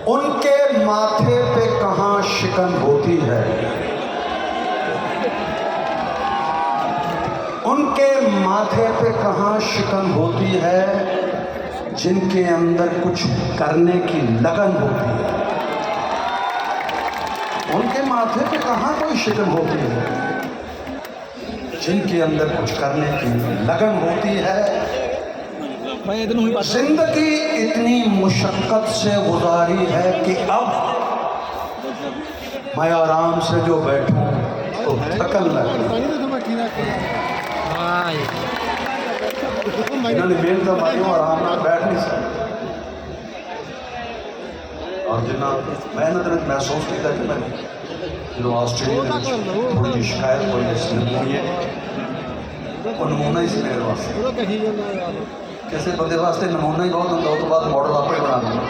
उनके माथे पे कहाँ शिकन होती है, उनके माथे पे कहाँ शिकन होती है, जिनके अंदर कुछ करने की लगन होती है। उनके माथे पे कहाँ कोई शिकन होती है, जिनके अंदर कुछ करने की लगन होती है। जिंदगी इतनी मुशक्कत से गुजारी है कि अब मैं आराम से जो बैठूं तो थकन लगे। इन्होंने मेहनत मारी और आराम से बैठ नहीं सकते। और जिन्ना मेहनत ने महसूस किया कि मैं जो ऑस्ट्रेलिया थोड़ी जी शिकायत कोई नमूने वो नमूना ही मेरे वास्ते किसी बंदे वास्ते नमूना ही बहुत होंगे, तो बाद मॉडल आप ही बना देंगे।